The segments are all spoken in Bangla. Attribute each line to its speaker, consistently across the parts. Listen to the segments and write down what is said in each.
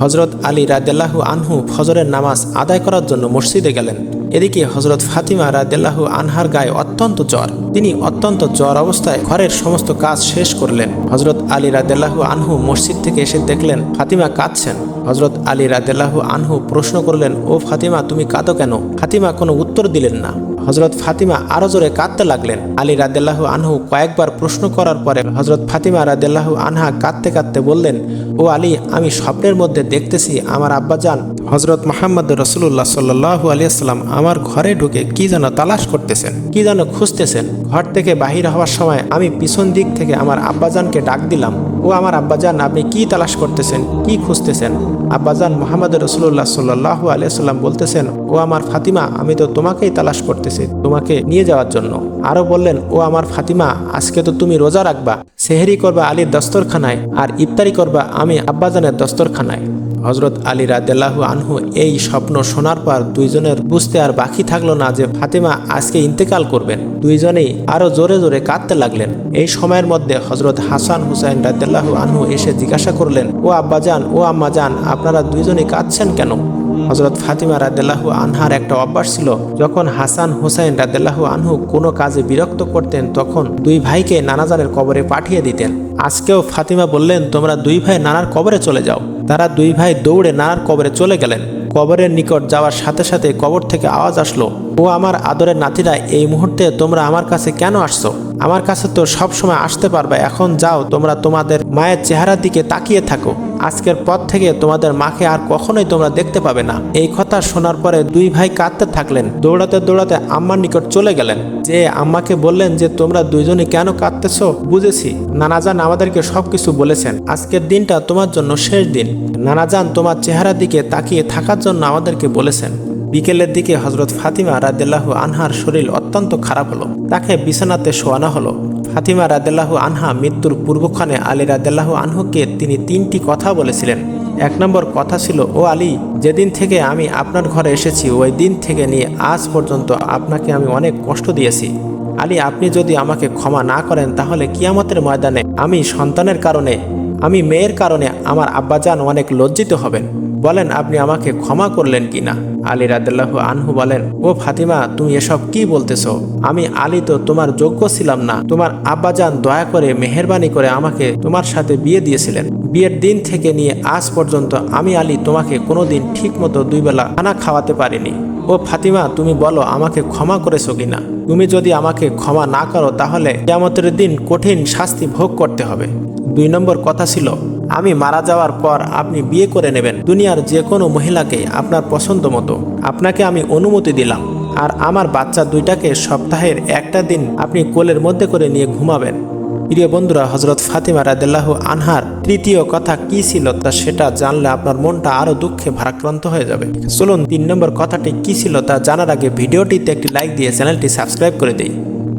Speaker 1: হজরত আলী রাদিয়াল্লাহু আনহু ফজরের নামাজ আদায় করার জন্য মসজিদে গেলেন। এদিকে হজরত ফাতিমা রাদিয়াল্লাহু আনহার গায়ে অত্যন্ত জ্বর। তিনি অত্যন্ত জ্বর অবস্থায় ঘরের সমস্ত কাজ শেষ করলেন। হজরত আলী রাদিয়াল্লাহু আনহু মসজিদ থেকে এসে দেখলেন ফাতিমা কাঁদছেন। হজরত আলী রাদিয়াল্লাহু আনহু প্রশ্ন করলেন, ও ফাতিমা, তুমি কাঁদো কেন? ফাতিমা কোনো উত্তর দিলেন না। হজরত ফাতিমা আরো জোরে কাঁদতে লাগলেন। আলী রাদিয়াল্লাহু আনহু কয়েকবার প্রশ্ন করার পরে হজরত ফাতিমা রাদিয়াল্লাহু আনহা কাঁদতে কাঁদতে বললেন, ও আলী, আমি স্বপ্নের মধ্যে দেখতেছি আমার আব্বাজান হজরত মুহাম্মদ রাসূলুল্লাহ সাল্লাল্লাহু আলাইহি ওয়াসাল্লাম আমার ঘরে ঢুকে কি যেন তালাশ করতেছেন, কি যেন খুঁজতেছেন। ঘর থেকে বাহির হওয়ার সময় আমি পিছন দিক থেকে আমার আব্বাজানকে ডাক দিলাম, ও আমার আব্বাজান, আপনি কি তালাশ করতেছেন, কি খুঁজতেছেন? আব্বাজান মুহাম্মদ রাসূলুল্লাহ সাল্লাল্লাহু আলাইহি ওয়াসাল্লাম বলতেছেন, ও আমার ফাতিমা, আমি তো তোমাকেই তালাশ করতেছি, তোমাকে নিয়ে যাওয়ার জন্য। আরো বললেন, ও আমার ফাতিমা, আজকে তো তুমি রোজা রাখবা, সেহরি করবা আলীর দস্তরখানায়, আর ইফতারি করবা আমি আব্বাজানের দস্তরখানায়। হজরত আলী রাদিয়াল্লাহু আনহু এই স্বপ্ন শোনার পর দুইজনের বুঝতে আর বাকি থাকলো না যে ফাতিমা আজকে ইন্তেকাল করবেন। দুইজনেই আরো জোরে জোরে কাঁদতে লাগলেন। এই সময়ের মধ্যে হজরত হাসান হুসাইন রাদিয়াল্লাহু আনহু এসে জিজ্ঞাসা করলেন, ও আব্বাজান, ও আম্মাজান, আপনারা দুইজনেই কাঁদছেন কেন? হজরত ফাতিমা রাদিয়াল্লাহু আনহার একটা অভ্যাস ছিল, যখন হাসান হুসাইন রাদিয়াল্লাহু আনহু কোনো কাজে বিরক্ত করতেন তখন দুই ভাইকে নানাজানের কবরে পাঠিয়ে দিতেন। আজকেও ফাতিমা বললেন, তোমরা দুই ভাই নানার কবরে চলে যাও। তারা দুই ভাই দৌড়ে নানার কবরে চলে গেলেন। কবরের নিকট যাওয়ার সাথে সাথে কবর থেকে আওয়াজ আসলো, ও আমার আদরের নাতিরা, এই মুহূর্তে তোমরা আমার কাছে কেন আসছো? আমার কাছে তো সব সময় আসতে পারবে, এখন যাও, তোমরা তোমাদের মায়ের চেহারার দিকে তাকিয়ে থাকো। আজকের পর থেকে তোমাদের মাকে আর কখনোই তোমরা দেখতে পাবে না। এই কথা শোনার পরে দুই ভাই কাঁদতে থাকলেন। দৌড়াতে দৌড়াতে আম্মার নিকট চলে গেলেন। যে আম্মাকে বললেন যে তোমরা দুইজনে কেন কাঁদতেছো? বুঝেছি, নানাজান আমাদেরকে সবকিছু বলেছেন। আজকের দিনটা তোমার জন্য শেষ দিন। নানাজান তোমার চেহারার দিকে তাকিয়ে থাকার জন্য আমাদেরকে বলেছেন। বিকেলের দিকে হজরত ফাতিমা রাদিয়াল্লাহু আনহার শরীর অত্যন্ত খারাপ হলো। তাকে বিছানাতে শোয়ানো হলো। ফাতিমা রাদিয়াল্লাহু আনহা মৃত্যুর পূর্বক্ষণে আলী রাদিয়াল্লাহু আনহুকে তিনি তিনটি কথা বলেছিলেন। এক নম্বর কথা ছিল, ও আলী, যেদিন থেকে আমি আপনার ঘরে এসেছি ওই দিন থেকে নিয়ে আজ পর্যন্ত আপনাকে আমি অনেক কষ্ট দিয়েছি। আলী, আপনি যদি আমাকে ক্ষমা না করেন তাহলে কিয়ামতের ময়দানে আমি সন্তানের কারণে, আমি মেয়ের কারণে আমার আব্বাজান অনেক লজ্জিত হবেন। বলেন আপনি আমাকে ক্ষমা করলেন কিনা? আলী রাদিয়াল্লাহু আনহু বলেন, ও ফাতিমা, তুমি এসব কি বলতেছো? আমি আলী তো তোমার যোগ্য ছিলাম না। তোমার আব্বাজান দয়া করে মেহেরবানি করে আমাকে তোমার সাথে বিয়ে দিয়েছিলেন। বিয়ের দিন থেকে নিয়ে আজ পর্যন্ত আমি আলী তোমাকে কোনোদিন ঠিক মতো দুই বেলা খানা খাওয়াতে পারিনি। ও ফাতিমা, তুমি বলো আমাকে ক্ষমা করেছো কিনা? তুমি যদি আমাকে ক্ষমা না করো তাহলে কিয়ামতের দিন কঠিন শাস্তি ভোগ করতে হবে। দুই নম্বর কথা ছিল, আমি মারা যাওয়ার পর আপনি বিয়ে করে নেবেন দুনিয়ার যে কোনো মহিলাকে আপনার পছন্দ মতো। আপনাকে আমি অনুমতি দিলাম। আর আমার বাচ্চা দুইটাকে সপ্তাহের একটা দিন আপনি কোলের মধ্যে করে নিয়ে ঘুমাবেন। প্রিয় বন্ধুরা, হজরত ফাতিমা রাদিয়াল্লাহু আনহার তৃতীয় কথা কি ছিল তা সেটা জানলে আপনার মনটা আরো দুঃখে ভারাক্রান্ত হয়ে যাবে। চলুন 3 নম্বর কথাটি কি ছিল তা জানার আগে ভিডিওটিতে একটি লাইক দিয়ে চ্যানেলটি সাবস্ক্রাইব করে দিই।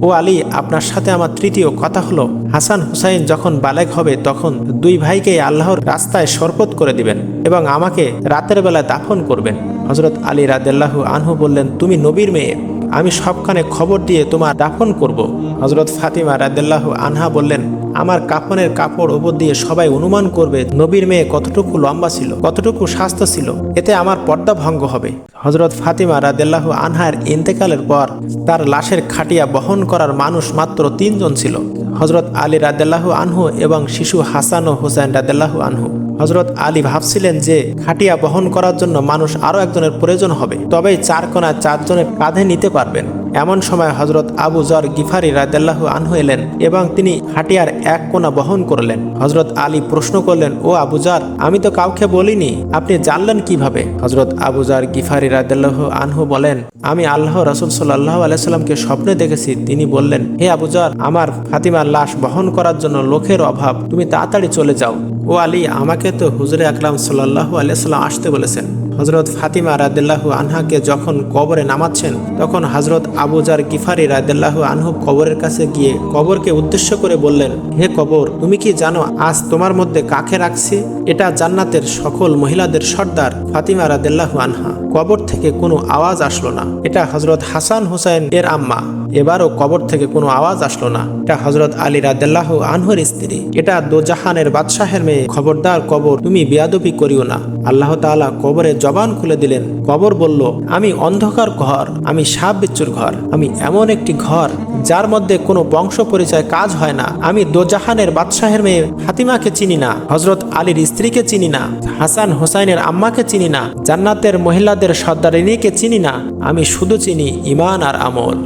Speaker 1: ও আলী, আপনার সাথে আমার তৃতীয় কথা হলো, হাসান হুসাইন যখন বালেগ হবে তখন দুই ভাইকে আল্লাহর রাস্তায় শরবত করে দিবেন এবং আমাকে রাতের বেলায় দাফন করবেন। হজরত আলী রাদিয়াল্লাহু আনহু বললেন, তুমি নবীর মেয়ে, আমি সবখানে খবর দিয়ে তোমার দাফন করব। হজরত ফাতিমা রাদিয়াল্লাহু আনহা বললেন, আমার কাফনের কাপড় ওপর দিয়ে সবাই অনুমান করবে নবীর মেয়ে কতটুকু লম্বা ছিল, কতটুকু স্বাস্থ্য ছিল, এতে আমার পর্দা ভঙ্গ হবে। হজরত ফাতিমা রাদিয়াল্লাহু আনহার ইন্তেকালের পর তার লাশের খাটিয়া বহন করার মানুষ মাত্র 3 জন ছিল, হজরত আলী রাদিয়াল্লাহু আনহু এবং শিশু হাসান ও হুসাইন রাদিয়াল্লাহু আনহু। হজরত আলী ভাবছিলেন যে খাটিয়া বহন করার জন্য মানুষ আরো একজনের প্রয়োজন হবে, তবেই 4 কোণায় 4 জনের কাঁধে নিতে পারবেন। এমন সময় হজরত আবু যর গিফারি রাদিয়াল্লাহু আনহু এলেন এবং তিনি খাটিয়ার এক কোণা বহন করলেন। হজরত আলী প্রশ্ন করলেন, ও আবু যর, আমি তো কাউকে বলিনি, আপনি জানলেন কিভাবে? হজরত আবু যর গিফারি রাদিয়াল্লাহু আনহু বলেন, আমি আল্লাহ রাসূল সাল্লাল্লাহু আলাইহি সাল্লামকে স্বপ্নে দেখেছি। তিনি বললেন, হে আবু যর, আমার ফাতিমার লাশ বহন করার জন্য লোকের অভাব, তুমি তাড়াতাড়ি চলে যাও। ও আলী, আমাকে তো হুজুরে আকরাম সাল্লাল্লাহু আলাইহি সাল্লাম আসতে বলেছেন। হযরত ফাতিমা রাদিয়াল্লাহু আনহাকে যখন কবরে নামাচ্ছেন, তখন হযরত আবু যার গিফারি রাদিয়াল্লাহু আনহু কবরের কাছে গিয়ে কবরকে উদ্দেশ্য করে বললেন, হে কবর, তুমি কি জানো আজ তোমার মধ্যে কাকে রাখছি? এটা জান্নাতের সকল মহিলাদের সর্দার ফাতিমা রাদিয়াল্লাহু আনহা। কবর থেকে কোনো আওয়াজ আসলো না। এটা হযরত হাসান হুসাইন এর আম্মা। এবারও কবর থেকে কোনো আওয়াজ আসলো না। এটা হযরত আলী রাদিয়াল্লাহু আনহুর স্ত্রী। এটা দোজাহানের বাদশাহের মেয়ে। খবরদার কবর, তুমি বেয়াদবি করিও না। আল্লাহ তাআলা কবরে জবান খুলে দিলেন। কবর বলল, আমি অন্ধকার ঘর, আমি সাপ বিচ্ছুর ঘর, আমি এমন একটি ঘর যার মধ্যে কোনো বংশ পরিচয় কাজ হয় না। আমি দোজাহানের বাদশাহের মেয়ে ফাতিমাকে চিনি না, হযরত আলীর স্ত্রীকে চিনি না, হাসান হোসাইনের আম্মাকে চিনি না, জান্নাতের মহিলাদের সর্দারিনীকে চিনি না। আমি শুধু চিনি ঈমান আর আমল।